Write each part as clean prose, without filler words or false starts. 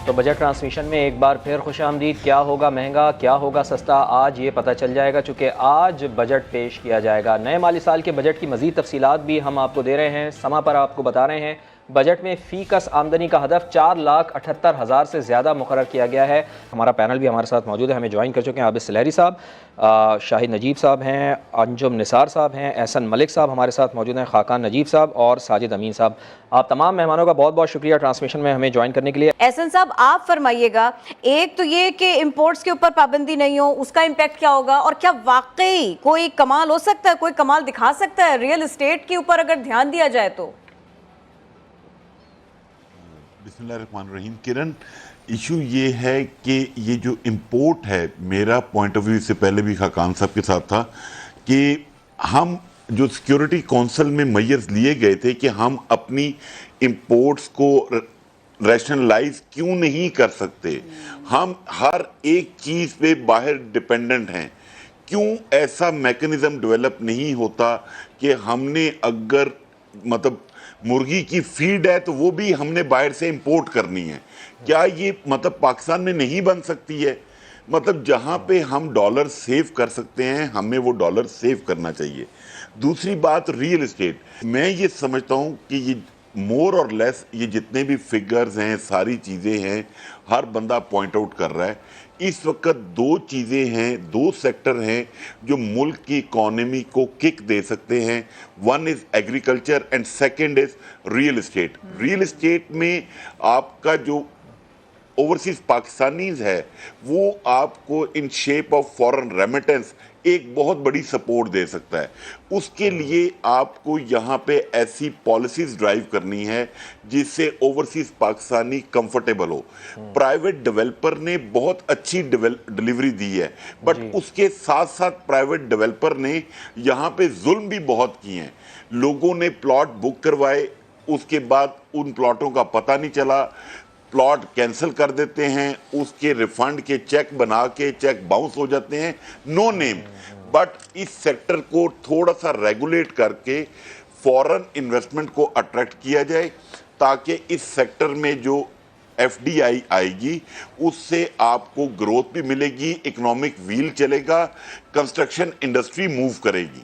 تو budget transmission میں ایک بار پھر خوش آمدید. کیا ہوگا مہنگا، کیا ہوگا سستا، آج یہ پتہ چل جائے گا، چونکہ آج بجٹ پیش کیا جائے گا. نئے مالی سال کے بجٹ کی مزید تفصیلات بھی ہم آپ کو دے رہے ہیں، سما پر آپ کو بتا رہے ہیں. بجٹ میں فی کس آمدنی کا ہدف 4,78,000 سے زیادہ مقرر کیا گیا ہے. ہمارا پینل بھی ہمارے ساتھ موجود ہے، ہمیں جوائن کر چکے ہیں عابد سلیری صاحب، شاہد نجیب صاحب ہیں، انجم نثار صاحب ہیں، احسن ملک صاحب ہمارے ساتھ موجود ہیں، خاقان نجیب صاحب اور ساجد امین صاحب. آپ تمام مہمانوں کا بہت بہت شکریہ ٹرانسمیشن میں ہمیں جوائن کرنے کے لیے. احسن صاحب آپ فرمائیے گا، ایک تو یہ کہ امپورٹس کے اوپر پابندی نہیں ہو، اس کا امپیکٹ کیا ہوگا، اور کیا واقعی کوئی کمال ہو سکتا ہے، کوئی کمال دکھا سکتا ہے ریئل اسٹیٹ کے اوپر اگر دھیان دیا جائے تو؟ بسم اللہ الرحمن الرحیم. کرن، ایشو یہ ہے کہ یہ جو امپورٹ ہے، میرا پوائنٹ آف ویو سے پہلے بھی خاقان صاحب کے ساتھ تھا کہ ہم جو سیکیورٹی کونسل میں میئرز لیے گئے تھے کہ ہم اپنی امپورٹس کو ریشنلائز کیوں نہیں کر سکتے، ہم ہر ایک چیز پہ باہر ڈیپینڈنٹ ہیں، کیوں ایسا میکنزم ڈیولپ نہیں ہوتا کہ ہم نے اگر مطلب مرغی کی فیڈ ہے تو وہ بھی ہم نے باہر سے امپورٹ کرنی ہے. کیا یہ مطلب پاکستان میں نہیں بن سکتی ہے؟ مطلب جہاں پہ ہم ڈالر سیو کر سکتے ہیں ہمیں وہ ڈالر سیو کرنا چاہیے. دوسری بات ریئل اسٹیٹ، میں یہ سمجھتا ہوں کہ یہ مور اور لیس یہ جتنے بھی فگرز ہیں، ساری چیزیں ہیں، ہر بندہ پوائنٹ آؤٹ کر رہا ہے. اس وقت دو چیزیں ہیں، دو سیکٹر ہیں جو ملک کی اکانومی کو کک دے سکتے ہیں. One is agriculture and second is real estate. Real estate میں آپ کا جو اوورسیز پاکستانیز ہے وہ آپ کو in shape of foreign remittance ایک بہت بڑی سپورٹ دے سکتا ہے. اس کے لیے آپ کو یہاں پہ ایسی پالیسیز ڈرائیو کرنی ہے جس سے اوورسیز پاکستانی کمفرٹیبل ہو. پرائیویٹ ڈیولپر نے بہت اچھی ڈیلیوری دی ہے، بٹ اس کے ساتھ ساتھ پرائیویٹ ڈیولپر نے یہاں پہ ظلم بھی بہت کیے ہیں. لوگوں نے پلاٹ بک کروائے، اس کے بعد ان پلاٹوں کا پتہ نہیں چلا، پلاٹ کینسل کر دیتے ہیں، اس کے ریفنڈ کے چیک بنا کے چیک باؤنس ہو جاتے ہیں، نو نیم. بٹ اس سیکٹر کو تھوڑا سا ریگولیٹ کر کے فورن انویسٹمنٹ کو اٹریکٹ کیا جائے تاکہ اس سیکٹر میں جو ایف ڈی آئی آئے گی اس سے آپ کو گروتھ بھی ملے گی، اکنامک ویل چلے گا، کنسٹرکشن انڈسٹری موو کرے گی.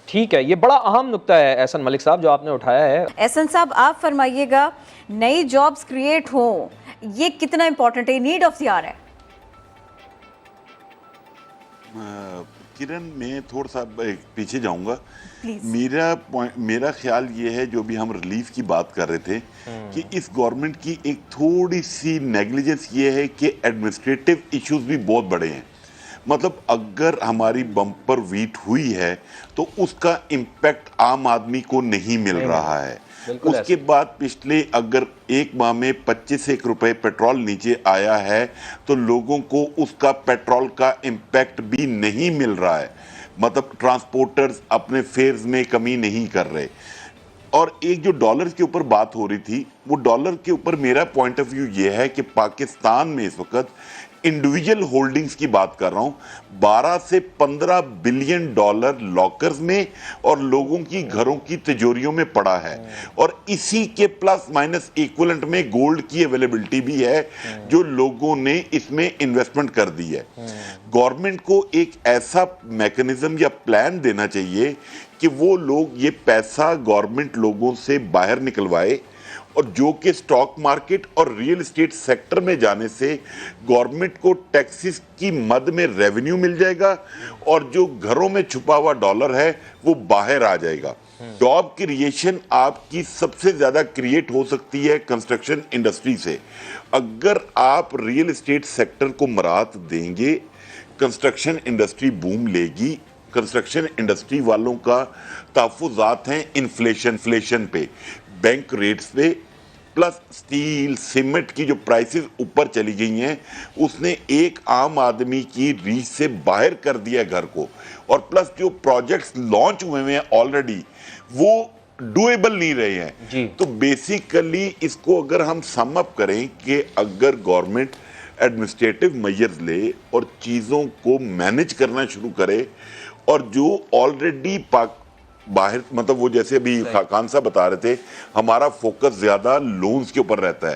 ٹھیک ہے، یہ بڑا اہم نقطہ ہے احسن ملک صاحب جو آپ نے اٹھایا ہے. احسن صاحب آپ فرمائیے گا، نئی جابز کریٹ ہوں، یہ کتنا امپورٹنٹ ہے، نیڈ آف دی آر ہے؟ کرن، میں تھوڑا سا پیچھے جاؤں گا. پلیز. میرا خیال یہ ہے، جو بھی ہم ریلیف کی بات کر رہے تھے، کہ اس گورنمنٹ کی ایک تھوڑی سی نیگلیجنس یہ ہے کہ ایڈمنسٹریٹو ایشوز بھی بہت بڑے ہیں. مطلب اگر ہماری بمپر ویٹ ہوئی ہے تو اس کا امپیکٹ عام آدمی کو نہیں مل رہا ہے. اس کے بعد پچھلے اگر ایک ماہ میں 25 روپے پیٹرول نیچے آیا ہے تو لوگوں کو اس کا پیٹرول کا امپیکٹ بھی نہیں مل رہا ہے. مطلب ٹرانسپورٹرز اپنے فیئرز میں کمی نہیں کر رہے. اور ایک جو ڈالر کے اوپر بات ہو رہی تھی، وہ ڈالر کے اوپر میرا پوائنٹ آف ویو یہ ہے کہ پاکستان میں اس وقت انڈیویجل ہولڈنگز کی بات کر رہا ہوں، 12 سے 15 بلین ڈالر لاکرز میں اور لوگوں کی گھروں کی تجوریوں میں پڑا ہے. اور اسی کے پلس مائنس ایکولنٹ میں گولڈ کی اویلیبلٹی بھی ہے جو لوگوں نے اس میں انویسٹمنٹ کر دی ہے. گورنمنٹ کو ایک ایسا میکنزم یا پلان دینا چاہیے کہ وہ لوگ یہ پیسہ گورنمنٹ لوگوں سے باہر نکلوائے، اور جو کہ سٹاک مارکیٹ اور ریئل اسٹیٹ سیکٹر میں جانے سے گورنمنٹ کو ٹیکسز کی مد میں ریونیو مل جائے گا اور جو گھروں میں چھپا ہوا ڈالر ہے وہ باہر آ جائے گا. جاب کریشن آپ کی سب سے زیادہ کریٹ ہو سکتی ہے کنسٹرکشن انڈسٹری سے. اگر آپ ریئل اسٹیٹ سیکٹر کو مراعات دیں گے، کنسٹرکشن انڈسٹری بوم لے گی. کنسٹرکشن انڈسٹری والوں کا تحفظات ہیں انفلیشن پہ، بینک ریٹس پہ، پلس سٹیل سیمنٹ کی جو پرائسز اوپر چلی گئی ہیں اس نے ایک عام آدمی کی ریچ سے باہر کر دیا گھر کو. اور پلس جو پروجیکٹس لانچ ہوئے ہیں آلریڈی وہ ڈویبل نہیں رہے ہیں. تو بیسیکلی اس کو اگر ہم سم اپ کریں کہ اگر گورنمنٹ ایڈمنسٹریٹو میئرز لے اور چیزوں کو مینج کرنا شروع کرے، اور جو آلریڈی باہر مطلب وہ جیسے ابھی خاقان صاحب بتا رہے تھے، ہمارا فوکس زیادہ لونز کے اوپر رہتا ہے.